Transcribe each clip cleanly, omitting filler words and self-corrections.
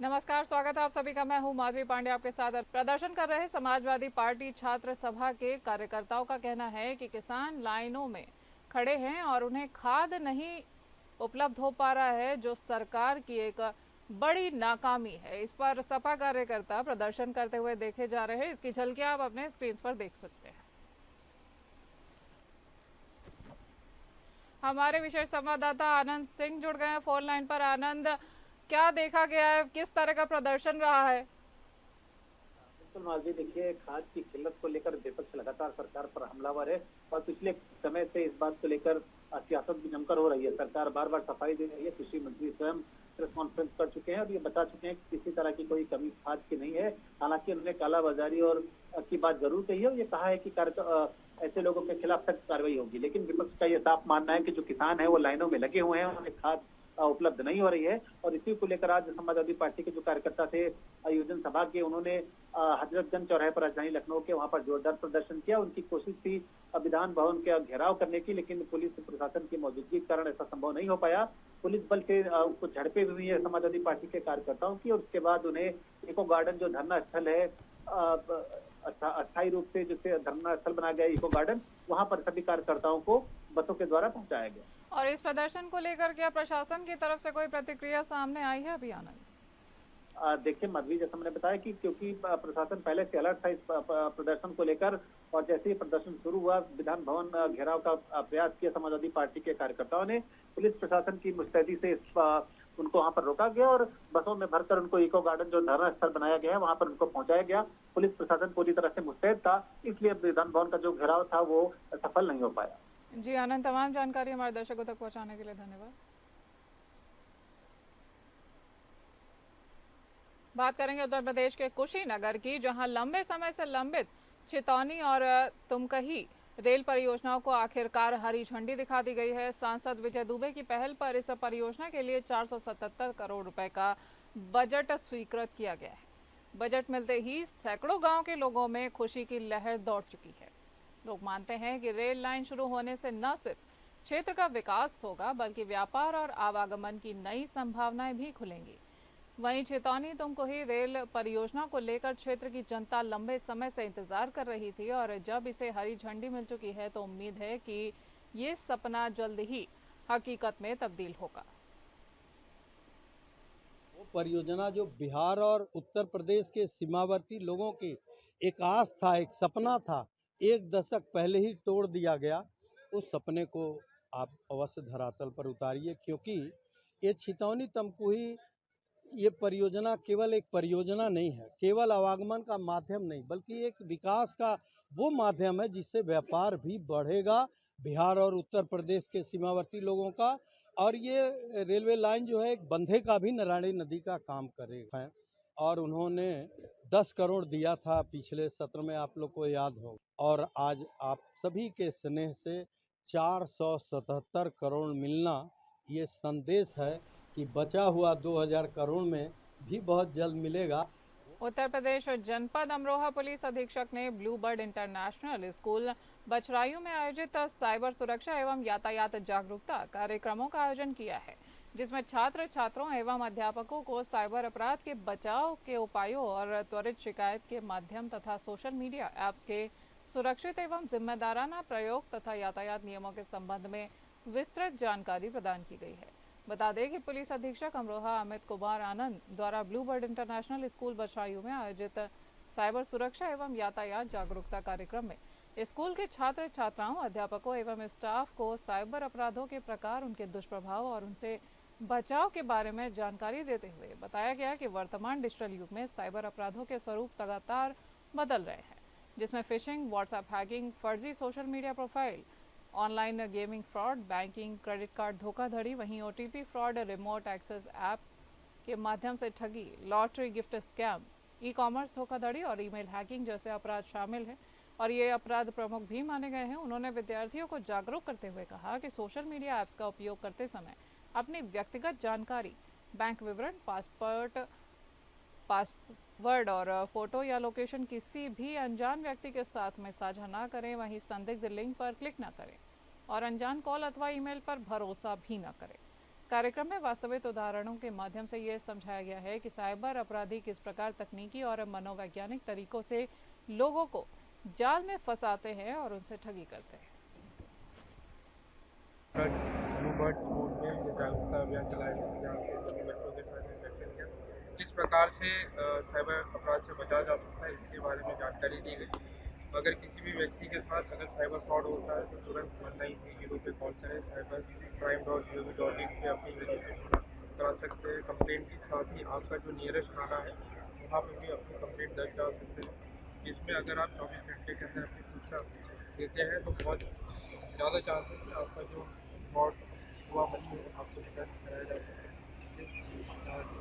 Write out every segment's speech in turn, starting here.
नमस्कार, स्वागत है आप सभी का। मैं हूं माधवी पांडे आपके साथ। प्रदर्शन कर रहे समाजवादी पार्टी छात्र सभा के कार्यकर्ताओं का कहना है कि किसान लाइनों में खड़े हैं और उन्हें खाद नहीं उपलब्ध हो पा रहा है, जो सरकार की एक बड़ी नाकामी है। इस पर सपा कार्यकर्ता प्रदर्शन करते हुए देखे जा रहे हैं। इसकी झलकियां आप अपने स्क्रीन पर देख सकते हैं। हमारे विशेष संवाददाता आनंद सिंह जुड़ गए हैं फोन लाइन पर। आनंद, क्या देखा गया है, किस तरह का प्रदर्शन रहा है? बिल्कुल मालवी, देखिए, खाद की किल्लत को लेकर विपक्ष लगातार सरकार पर हमलावर है और पिछले समय से इस बात को लेकर सियासत भी जमकर हो रही है। सरकार बार बार सफाई दे रही है। कृषि मंत्री स्वयं प्रेस कॉन्फ्रेंस कर चुके हैं और ये बता चुके हैं कि किसी तरह की कोई कमी खाद की नहीं है। हालांकि उन्होंने कालाबाजारी और की बात जरूर कही है और ये कहा है कि ऐसे लोगों के खिलाफ सख्त कार्रवाई होगी। लेकिन विपक्ष का ये साफ मानना है कि जो किसान है वो लाइनों में लगे हुए हैं, उन्हें खाद उपलब्ध नहीं हो रही है। और इसी को लेकर आज समाजवादी पार्टी के जो कार्यकर्ता थे आयोजन सभा के, उन्होंने हजरतगंज चौराहे पर राजधानी लखनऊ के वहां पर जोरदार प्रदर्शन किया। उनकी कोशिश थी विधान भवन का घेराव करने की, लेकिन पुलिस प्रशासन की मौजूदगी के कारण ऐसा संभव नहीं हो पाया। पुलिस बल से कुछ झड़पें हुई है समाजवादी पार्टी के कार्यकर्ताओं की और उसके बाद उन्हें इको गार्डन जो धरना स्थल है, अस्थायी रूप से जिसे धरना स्थल बनाया गया इको गार्डन, वहां पर सभी कार्यकर्ताओं को बसों के द्वारा पहुंचाया गया। और इस प्रदर्शन को लेकर क्या प्रशासन की तरफ से कोई प्रतिक्रिया सामने आई है अभी? आनंद, देखिए मधवी, जैसा मैंने बताया कि क्योंकि प्रशासन पहले से अलर्ट था इस प्रदर्शन को लेकर, और जैसे ही प्रदर्शन शुरू हुआ, विधान भवन घेराव का प्रयास किया समाजवादी पार्टी के कार्यकर्ताओं ने। पुलिस प्रशासन की मुस्तैदी से उनको वहां पर रोका गया और बसों में भरकर उनको इको गार्डन जो धरना स्थल बनाया गया है वहां पर उनको पहुंचाया गया। पुलिस प्रशासन पूरी तरह से मुस्तैद था, इसलिए विधान भवन का जो घेराव था वो सफल नहीं हो पाया। जी आनंद, तमाम जानकारी हमारे दर्शकों तक पहुंचाने के लिए धन्यवाद। बात करेंगे उत्तर प्रदेश के कुशीनगर की, जहां लंबे समय से लंबित चितौनी और तुमकही रेल परियोजनाओं को आखिरकार हरी झंडी दिखा दी गई है। सांसद विजय दुबे की पहल पर इस परियोजना के लिए 477 करोड़ रुपए का बजट स्वीकृत किया गया है। बजट मिलते ही सैकड़ों गांव के लोगों में खुशी की लहर दौड़ चुकी है। लोग मानते हैं कि रेल लाइन शुरू होने से न सिर्फ क्षेत्र का विकास होगा, बल्कि व्यापार और आवागमन की नई संभावनाएं भी खुलेंगी। वहीं चितौनी तुमकुही रेल परियोजना को लेकर क्षेत्र की जनता लंबे समय से इंतजार कर रही थी और जब इसे हरी झंडी मिल चुकी है तो उम्मीद है कि ये सपना जल्द ही हकीकत में तब्दील होगा। वो परियोजना जो बिहार और उत्तर प्रदेश के सीमावर्ती लोगों की एक आस था, एक सपना था, एक दशक पहले ही तोड़ दिया गया। उस सपने को आप अवश्य धरातल पर उतारिए, क्योंकि ये छितौनी तमकुही ये परियोजना केवल एक परियोजना नहीं है, केवल आवागमन का माध्यम नहीं, बल्कि एक विकास का वो माध्यम है जिससे व्यापार भी बढ़ेगा बिहार और उत्तर प्रदेश के सीमावर्ती लोगों का। और ये रेलवे लाइन जो है एक बंधे का भी नारायणी नदी का काम करेगा। और उन्होंने 10 करोड़ दिया था पिछले सत्र में, आप लोग को याद हो, और आज आप सभी के स्नेह से 477 करोड़ मिलना ये संदेश है कि बचा हुआ 2000 करोड़ में भी बहुत जल्द मिलेगा। उत्तर प्रदेश जनपद अमरोहा पुलिस अधीक्षक ने ब्लू बर्ड इंटरनेशनल स्कूल बछरायू में आयोजित साइबर सुरक्षा एवं यातायात जागरूकता कार्यक्रमों का आयोजन किया है, जिसमें छात्र छात्रों एवं अध्यापकों को साइबर अपराध के बचाव के उपायों और त्वरित शिकायत के माध्यम तथा सोशल मीडिया ऐप्स के सुरक्षित एवं जिम्मेदाराना प्रयोग तथा यातायात नियमों के संबंध में विस्तृत जानकारी प्रदान की गई है। बता दें कि पुलिस अधीक्षक अमरोहा अमित कुमार आनंद द्वारा ब्लू बर्ड इंटरनेशनल स्कूल बछरायू में आयोजित साइबर सुरक्षा एवं यातायात जागरूकता कार्यक्रम में स्कूल के छात्र छात्राओं, अध्यापकों एवं स्टाफ को साइबर अपराधों के प्रकार, उनके दुष्प्रभाव और उनसे बचाव के बारे में जानकारी देते हुए बताया गया कि वर्तमान डिजिटल युग में साइबर अपराधों के स्वरूप लगातार बदल रहे हैं, जिसमें फिशिंग, व्हाट्सएप हैकिंग, फर्जी social media profile, online gaming fraud, banking, credit card धोखाधड़ी, वहीं OTP fraud, remote access app के माध्यम से ठगी, lottery gift scam, e commerce धोखाधड़ी और ईमेल हैकिंग जैसे अपराध शामिल हैं और ये अपराध प्रमुख भी माने गए हैं। उन्होंने विद्यार्थियों को जागरूक करते हुए कहा कि सोशल मीडिया ऐप्स का उपयोग करते समय अपनी व्यक्तिगत जानकारी, बैंक विवरण, पासवर्ड और फोटो या लोकेशन किसी भी अनजान व्यक्ति के साथ में साझा ना करें। वहीं संदिग्ध लिंक पर क्लिक ना करें और अनजान कॉल अथवा ईमेल पर भरोसा भी ना करें। कार्यक्रम में वास्तविक उदाहरणों के माध्यम से ये समझाया गया है कि साइबर अपराधी किस प्रकार तकनीकी और मनोवैज्ञानिक तरीकों से लोगों को जाल में फंसाते हैं और उनसे ठगी करते हैं। ब्लू बर्ड स्कूल में ये जागरूकता अभियान चलाया गया जहाँ पे सभी बच्चों के साथ इंटरेक्शन किया, किस प्रकार से साइबर अपराध से बचा जा सकता है इसके बारे में जानकारी दी गई। अगर किसी भी व्यक्ति के साथ अगर साइबर फ्रॉड होता है तो तुरंत 1930 पे कॉल करें। साइबर crime.gov.in पे अपनी रजिस्ट्रेशन करा सकते हैं। कंप्लेंट के साथ ही आपका जो नियरेस्ट थाना है वहाँ पे भी अपनी कंप्लेंट दर्ज करा सकते हैं। इसमें अगर आप 24 घंटे के अंदर अपनी सूचना देते हैं तो बहुत ज़्यादा चांस है कि आपका जो फ्रॉड हुआ मनी है आपको रिटर्न कराया जा सकता है।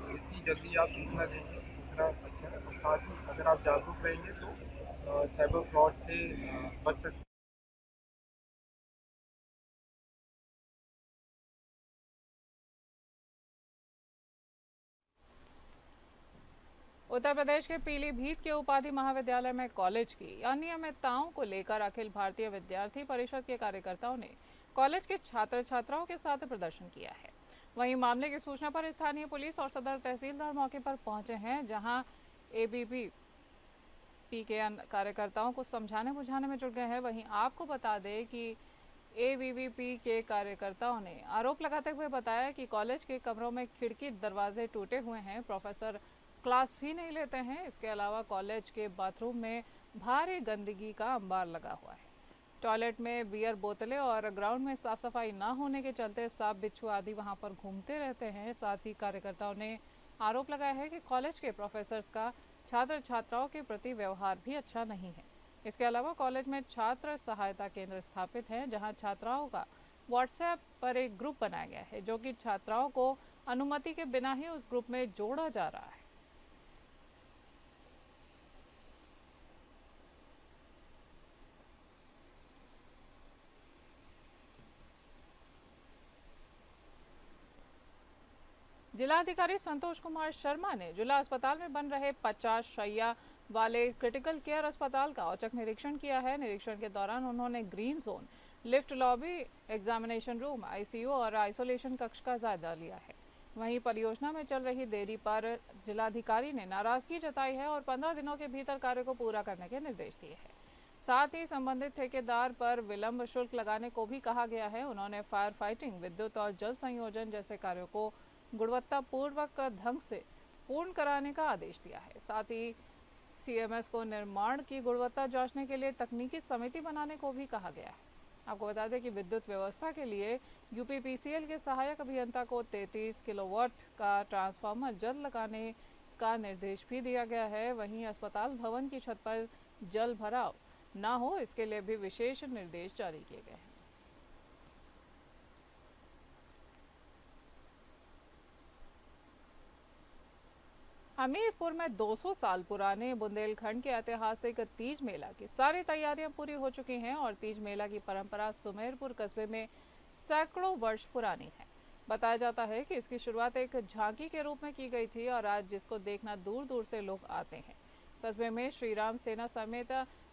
जितनी जल्दी आप सूचना देंगे उतना अच्छा है, और साथ ही अगर आप जागरूक रहेंगे तो साइबर फ्रॉड से बच सकते हैं। उत्तर प्रदेश के पीलीभीत के उपाधि महाविद्यालय में कॉलेज की अनियमितताओं को लेकर अखिल भारतीय विद्यार्थी परिषद के कार्यकर्ताओं ने कॉलेज के छात्र छात्राओं के साथ प्रदर्शन किया है। वहीं मामले की सूचना पर स्थानीय पुलिस और सदर तहसीलदार मौके पर पहुंचे हैं, जहां एबीवीपी के कार्यकर्ताओं को समझाने बुझाने में जुट गए हैं। वहीं आपको बता दें कि एबीवीपी के कार्यकर्ताओं ने आरोप लगाते हुए बताया कि कॉलेज के कमरों में खिड़की दरवाजे टूटे हुए हैं, प्रोफेसर क्लास भी नहीं लेते हैं। इसके अलावा कॉलेज के बाथरूम में भारी गंदगी का अंबार लगा हुआ है। टॉयलेट में बियर बोतलें और ग्राउंड में साफ सफाई न होने के चलते सांप बिच्छू आदि वहां पर घूमते रहते हैं। साथ ही कार्यकर्ताओं ने आरोप लगाया है कि कॉलेज के प्रोफेसर्स का छात्र छात्राओं के प्रति व्यवहार भी अच्छा नहीं है। इसके अलावा कॉलेज में छात्र सहायता केंद्र स्थापित है, जहां छात्राओं का व्हाट्सएप पर एक ग्रुप बनाया गया है, जो कि छात्राओं को अनुमति के बिना ही उस ग्रुप में जोड़ा जा रहा है। जिलाधिकारी संतोष कुमार शर्मा ने जिला अस्पताल में बन रहे 50 शैय्या वाले क्रिटिकल केयर अस्पताल का औचक निरीक्षण किया है। निरीक्षण के दौरान उन्होंने green zone, lift lobby, examination room, ICU और आइसोलेशन कक्ष का जायजा लिया है। वहीं परियोजना में चल रही देरी पर जिलाधिकारी ने नाराजगी जताई है और 15 दिनों के भीतर कार्य को पूरा करने के निर्देश दिए हैं। साथ ही संबंधित ठेकेदार पर विलंब शुल्क लगाने को भी कहा गया है। उन्होंने फायर फाइटिंग, विद्युत और जल संयोजन जैसे कार्यों को गुणवत्तापूर्वक ढंग से पूर्ण कराने का आदेश दिया है। साथ ही सीएमएस को निर्माण की गुणवत्ता जांचने के लिए तकनीकी समिति बनाने को भी कहा गया है। आपको बता दें कि विद्युत व्यवस्था के लिए यूपीपीसीएल के सहायक अभियंता को 33 किलोवाट का ट्रांसफार्मर जल्द लगाने का निर्देश भी दिया गया है। वहीं अस्पताल भवन की छत पर जल भराव न हो, इसके लिए भी विशेष निर्देश जारी किए गए हैं। हमीरपुर में 200 साल पुराने बुंदेलखंड के ऐतिहासिक तीज मेला की सारी तैयारियां पूरी हो चुकी हैं और तीज मेला की परंपरा सुमेरपुर कस्बे में सैकड़ों वर्ष पुरानी है। बताया जाता है कि इसकी शुरुआत एक झांकी के रूप में की गई थी और आज जिसको देखना दूर दूर से लोग आते हैं। कस्बे में श्री राम सेना समेत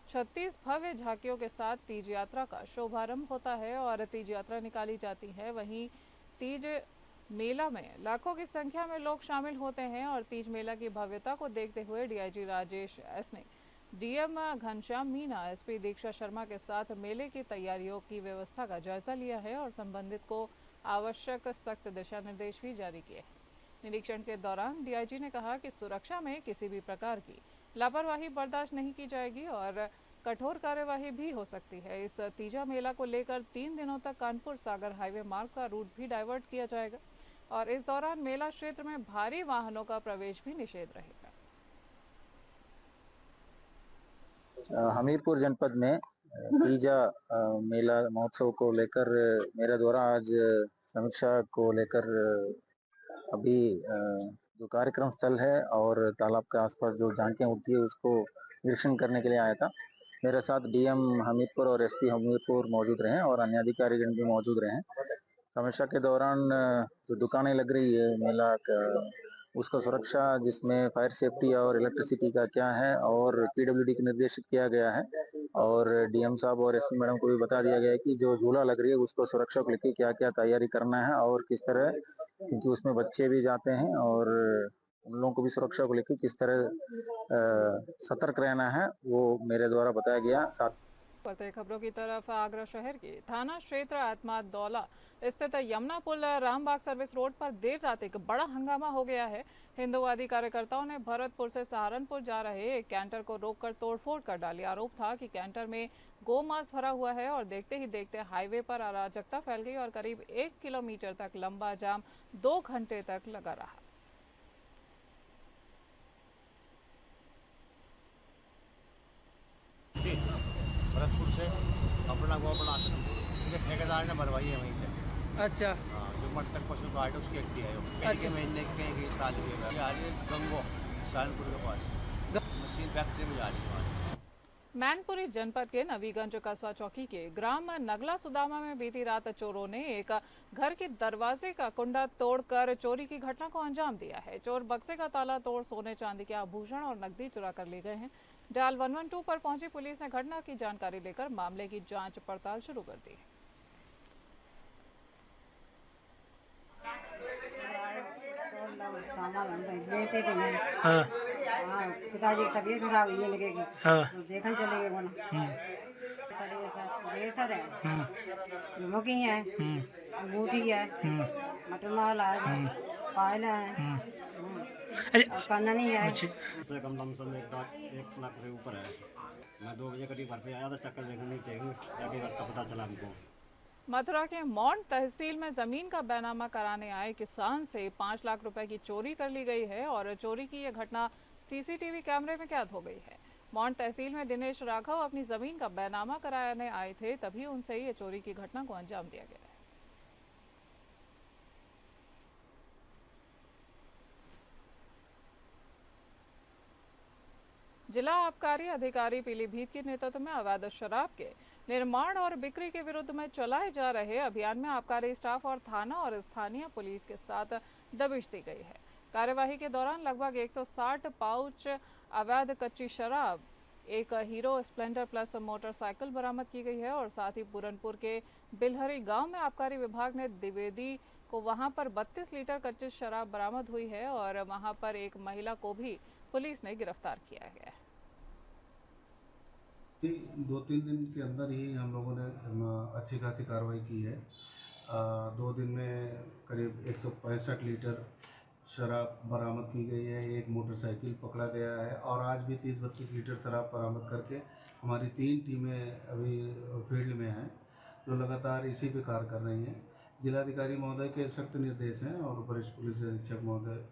36 भव्य झांकियों के साथ तीज यात्रा का शुभारंभ होता है और तीज यात्रा निकाली जाती है। वहीं तीज मेला में लाखों की संख्या में लोग शामिल होते हैं और तीज मेला की भव्यता को देखते हुए डीआईजी राजेश एस ने डीएम घनश्याम मीना, एसपी दीक्षा शर्मा के साथ मेले की तैयारियों की व्यवस्था का जायजा लिया है और संबंधित को आवश्यक सख्त दिशा निर्देश भी जारी किए हैं। निरीक्षण के दौरान डीआईजी ने कहा कि सुरक्षा में किसी भी प्रकार की लापरवाही बर्दाश्त नहीं की जाएगी और कठोर कार्यवाही भी हो सकती है। इस तीजा मेला को लेकर 3 दिनों तक कानपुर सागर हाईवे मार्ग का रूट भी डाइवर्ट किया जाएगा और इस दौरान मेला क्षेत्र में भारी वाहनों का प्रवेश भी निषेध रहेगा। हमीरपुर जनपद में तीजा मेला महोत्सव को लेकर मेरे द्वारा आज समीक्षा को लेकर अभी जो कार्यक्रम स्थल है और तालाब के आसपास जो झांकियाँ उठती है उसको निरीक्षण करने के लिए आया था। मेरे साथ डीएम हमीरपुर और एसपी हमीरपुर मौजूद रहे और अन्य अधिकारीगण भी मौजूद रहे। समीक्षा के दौरान जो दुकानें लग रही है मेला का उसका सुरक्षा, जिसमें फायर सेफ्टी और इलेक्ट्रिसिटी का क्या है और पीडब्ल्यूडी को निर्देशित किया गया है और डीएम साहब और एसपी मैडम को भी बता दिया गया है कि जो झूला लग रही है उसको सुरक्षा को लेकर क्या क्या तैयारी करना है और किस तरह क्योंकि उसमें बच्चे भी जाते हैं और उन लोगों को भी सुरक्षा को लेकर किस तरह सतर्क रहना है वो मेरे द्वारा बताया गया। साथ बढ़ते खबरों की तरफ आगरा शहर के थाना क्षेत्र आत्मादौला स्थित यमुना पुल रामबाग सर्विस रोड पर देर रात एक बड़ा हंगामा हो गया है। हिंदुवादी कार्यकर्ताओं ने भरतपुर से सहारनपुर जा रहे एक कैंटर को रोककर तोड़फोड़ कर डाली। आरोप था कि कैंटर में गोमांस भरा हुआ है और देखते ही देखते हाईवे पर अराजकता फैल गई और करीब 1 किलोमीटर तक लंबा जाम 2 घंटे तक लगा रहा। भरतपुर से अपना गोपना ठीक ठेकेदार ने भरवाई है वहीं से। अच्छा। हाँ, जो मटक पशु कार्ड है उसकी एक्टी है वो कहीं के महीने कहीं साल हुए ये आ रही है गंगो सहारनपुर के पास मशीन फैक्ट्री में जा रही है। मैनपुरी जनपद के नवीगंज कस्बा चौकी के ग्राम नगला सुदामा में बीती रात चोरों ने एक घर के दरवाजे का कुंडा तोड़कर चोरी की घटना को अंजाम दिया है। चोर बक्से का ताला तोड़ सोने चांदी के आभूषण और नकदी चुरा कर ले गए हैं। डायल 112 पर पहुंची पुलिस ने घटना की जानकारी लेकर मामले की जांच पड़ताल शुरू कर दी है। बेटे थे मैं। हाँ। हाँ, पिताजी की तबीयत खराब हुई है लगेगी। हाँ। तो देखन चले गए बोला। रेसर है, मुकी है, अंगूठी है, मटन माल है, पायल है, और कन्ननी है। उससे कम लमसम 1 लाख से ऊपर है। मैं 2 बजे करीब घर पे आया था, चक्कर देखने जाके पता चला हमको। मथुरा के मौंड तहसील में जमीन का बैनामा कराने आए किसान से 5 लाख रुपए की चोरी कर ली गई है और चोरी की यह घटना सीसीटीवी कैमरे में कैद हो गई है। मौंड तहसील में दिनेश राघव अपनी जमीन का बैनामा कराने आए थे, तभी उनसे ये चोरी की घटना को अंजाम दिया गया है। जिला आबकारी अधिकारी पीलीभीत के नेतृत्व में अवैध शराब के निर्माण और बिक्री के विरुद्ध में चलाए जा रहे अभियान में आबकारी स्टाफ और थाना और स्थानीय पुलिस के साथ दबिश दी गई है। कार्यवाही के दौरान लगभग 160 पाउच अवैध कच्ची शराब, एक हीरो स्प्लेंडर प्लस मोटरसाइकिल बरामद की गई है और साथ ही पूरनपुर के बिलहरी गांव में आबकारी विभाग ने द्विवेदी को वहां पर 32 लीटर कच्ची शराब बरामद हुई है और वहां पर एक महिला को भी पुलिस ने गिरफ्तार किया गया है। 2-3 दिन के अंदर ही हम लोगों ने अच्छी खासी कार्रवाई की है। 2 दिन में करीब 165 लीटर शराब बरामद की गई है, एक मोटरसाइकिल पकड़ा गया है और आज भी 30-32 लीटर शराब बरामद करके हमारी 3 टीमें अभी फील्ड में हैं जो लगातार इसी पे कार्य कर रही हैं। जिलाधिकारी महोदय के सख्त निर्देश हैं और वरिष्ठ पुलिस अधीक्षक महोदय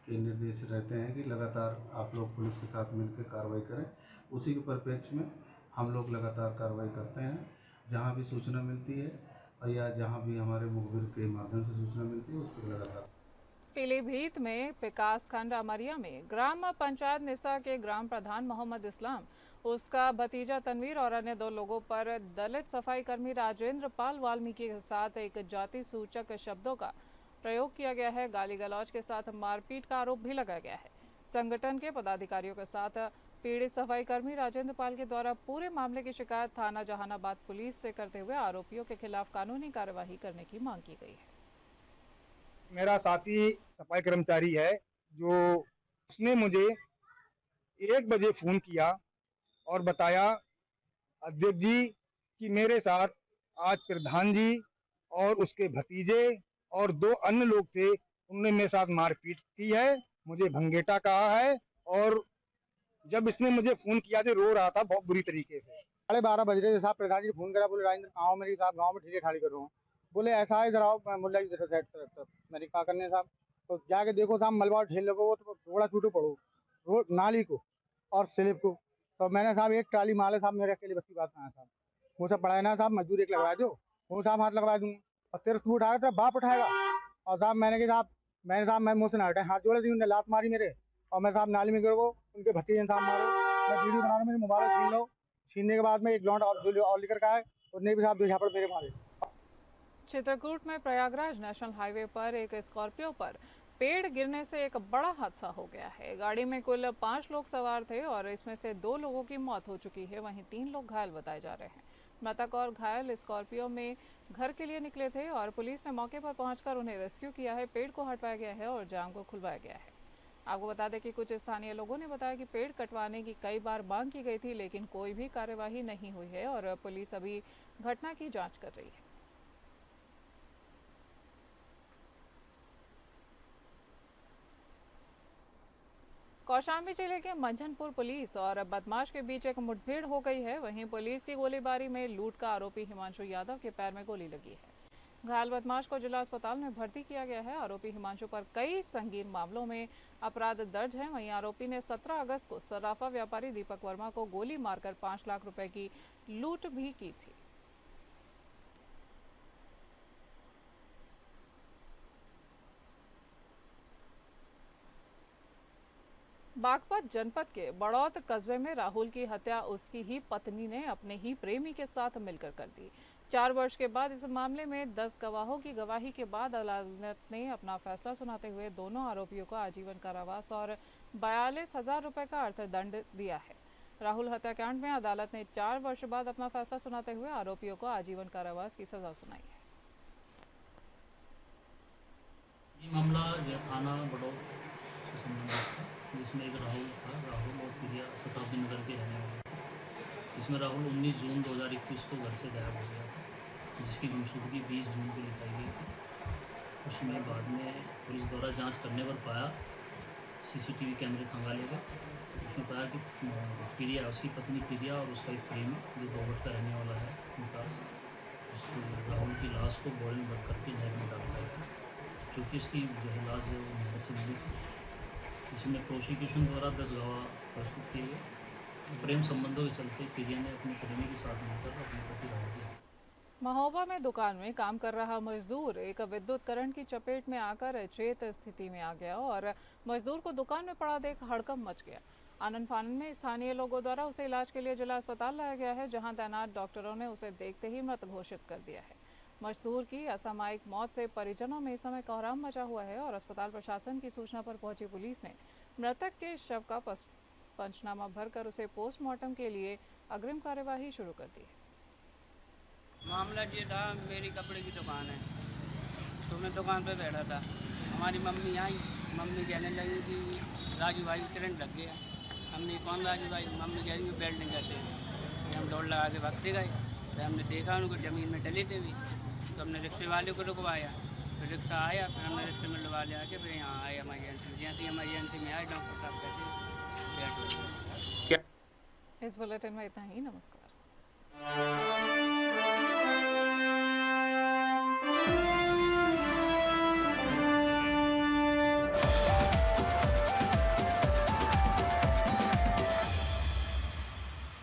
के निर्देश रहते हैं कि लगातार आप लोग पुलिस के साथ मिलकर कार्रवाई करें। उसी के परिप्रेक्ष्य में हम लोग लगातार कार्रवाई करते हैं। जहां भी सूचना मिलती है और या जहां भी हमारे मुखबिर के माध्यम से सूचना मिलती है उस पर लगातार। पीलीभीत में विकास खंड अमरिया में ग्राम पंचायत निसा के ग्राम प्रधान मोहम्मद इस्लाम, उसका भतीजा तनवीर और अन्य 2 लोगों पर दलित सफाई कर्मी राजेंद्र पाल वाल्मीकि के साथ एक जाति सूचक शब्दों का प्रयोग किया गया है। गाली गलौज के साथ मारपीट का आरोप भी लगाया गया है। संगठन के पदाधिकारियों के साथ पीड़ित सफाई कर्मी राजेंद्र पाल के द्वारा पूरे मामले की शिकायत थाना जहानाबाद पुलिस से करते हुए आरोपियों के खिलाफ कानूनी कार्यवाही करने की मांग की गई है। मेरा साथी सफाई कर्मचारी है जो उसने मुझे 1 बजे फोन किया और बताया अध्यक्ष जी कि मेरे साथ आज प्रधान जी और उसके भतीजे और 2 अन्य लोग थे, उन्होंने मेरे साथ मारपीट की है, मुझे भंगेटा कहा है। और जब इसने मुझे फोन किया तो रो रहा था बहुत बुरी तरीके से। 12:30 बज रहे थे साहब, प्रधान जी फोन करा, बोले राजेंद्र कहाँ मेरे साहब गाँव में ठेके ठाड़ी कर रहा हूँ। बोले ऐसा है जरा मुल्ला जी साइड मेरी क्या करने साहब, तो जाके देखो साहब मलबा ठेल लगो तो थोड़ा टूटो पड़ो रोड नाली को और स्लिप को। तो मैंने साहब 1 ट्राली माल है साहब, मेरे अकेले बच्ची बात कहाँ है साहब, मुझे पढ़ाए ना साहब, मजदूर 1 लगवा दो, वो साहब हाथ लगवा दूंगा और सिर तू उठाएगा तो बाप उठाएगा। और साहब मैंने कहा साहब मैं मुँह से ना हटाए, हाथ जोड़े दी उन्हें लात मारी मेरे और मैं साहब नाली में गिर गो, उनके भतीजे साहब मारो, मैं वीडियो बना रहा हूँ, मेरे मोबाइल छीन लो, छीनने के बाद में एक लौंड और लेकर का है उन्हें भी साहब 2 झापड़ मेरे मारे। चित्रकूट में प्रयागराज नेशनल हाईवे पर एक स्कॉर्पियो पर पेड़ गिरने से एक बड़ा हादसा हो गया है। गाड़ी में कुल 5 लोग सवार थे और इसमें से 2 लोगों की मौत हो चुकी है, वहीं 3 लोग घायल बताए जा रहे हैं। मृतक और घायल स्कॉर्पियो में घर के लिए निकले थे और पुलिस ने मौके पर पहुंचकर उन्हें रेस्क्यू किया है। पेड़ को हटवाया गया है और जाम को खुलवाया गया है। आपको बता दें कि कुछ स्थानीय लोगों ने बताया कि पेड़ कटवाने की कई बार मांग की गई थी, लेकिन कोई भी कार्यवाही नहीं हुई है और पुलिस अभी घटना की जांच कर रही है। कौशाम्बी जिले के मंझनपुर पुलिस और बदमाश के बीच एक मुठभेड़ हो गई है। वहीं पुलिस की गोलीबारी में लूट का आरोपी हिमांशु यादव के पैर में गोली लगी है। घायल बदमाश को जिला अस्पताल में भर्ती किया गया है। आरोपी हिमांशु पर कई संगीन मामलों में अपराध दर्ज है। वहीं आरोपी ने 17 अगस्त को सर्राफा व्यापारी दीपक वर्मा को गोली मारकर 5 लाख रुपए की लूट भी की थी। बागपत जनपद के बड़ौत कस्बे में राहुल की हत्या उसकी ही पत्नी ने अपने ही प्रेमी के साथ मिलकर कर दी। 4 वर्ष के बाद इस मामले में 10 गवाहों की गवाही के बाद अदालत ने अपना फैसला सुनाते हुए दोनों आरोपियों को आजीवन कारावास और 42,000 रुपए का अर्थदंड दिया है। राहुल हत्याकांड में अदालत ने 4 वर्ष बाद अपना फैसला सुनाते हुए आरोपियों को आजीवन कारावास की सजा सुनाई है। ये मामला जो थाना बड़ौत से संबंधित था, जिसमें एक राहुल था। राहुल और प्रिया शताब्दी नगर के रहने वाले थे। इसमें राहुल 19 जून 2021 को घर से गायब हो गया था, जिसकी गुमशुदगी 20 जून को लिखाई गई थी। उसमें बाद में पुलिस द्वारा जांच करने पर पाया, सीसीटीवी कैमरे खंगाले गए, तो उसमें पाया कि प्रिया, उसकी पत्नी प्रिया और उसका एक प्रेमी जो दोवट का रहने वाला है विकास, उसको राहुल की लाश को बोरे में भर करके नहर में डाल दिया था, क्योंकि उसकी जो है लाश जो नहर से मिली थी। इसमें प्रोसिक्यूशन द्वारा 10 गवाह प्रस्तुत किए गए। प्रेम संबंधों के चलते प्रिया ने अपने प्रेमी के साथ मिलकर अपने पति राहुल की महोबा में दुकान में काम कर रहा मजदूर एक विद्युत करंट की चपेट में आकर अचेत स्थिति में आ गया और मजदूर को दुकान में पड़ा देख हड़कंप मच गया। आनन फानन में स्थानीय लोगों द्वारा उसे इलाज के लिए जिला अस्पताल लाया गया है, जहां तैनात डॉक्टरों ने उसे देखते ही मृत घोषित कर दिया है। मजदूर की असामयिक मौत से परिजनों में इस समय कोहराम मचा हुआ है और अस्पताल प्रशासन की सूचना पर पहुंची पुलिस ने मृतक के शव का पंचनामा भरकर उसे पोस्टमार्टम के लिए अग्रिम कार्यवाही शुरू कर दी है। मामला ये था, मेरी कपड़े की दुकान है, तो मैं दुकान पे बैठा था। हमारी मम्मी आई, मम्मी कहने लगी कि राजू भाई करंट लग गया। हमने कौन राजू भाई? मम्मी कह रही वेल्डिंग करते हैं। हम दौड़ लगा के भागते गए, तो हमने देखा उनको ज़मीन में डले थे भी, तो हमने रिक्शे वाले को रुकवाया। फिर रिक्शा आया, फिर हमने रिक्शे में लगा लिया के फिर यहाँ आए इमरजेंसी। जैसे इमरजेंसी में आए, डॉक्टर साहब कहते हैं। इस बुलेटिन में इतना ही। नमस्कार।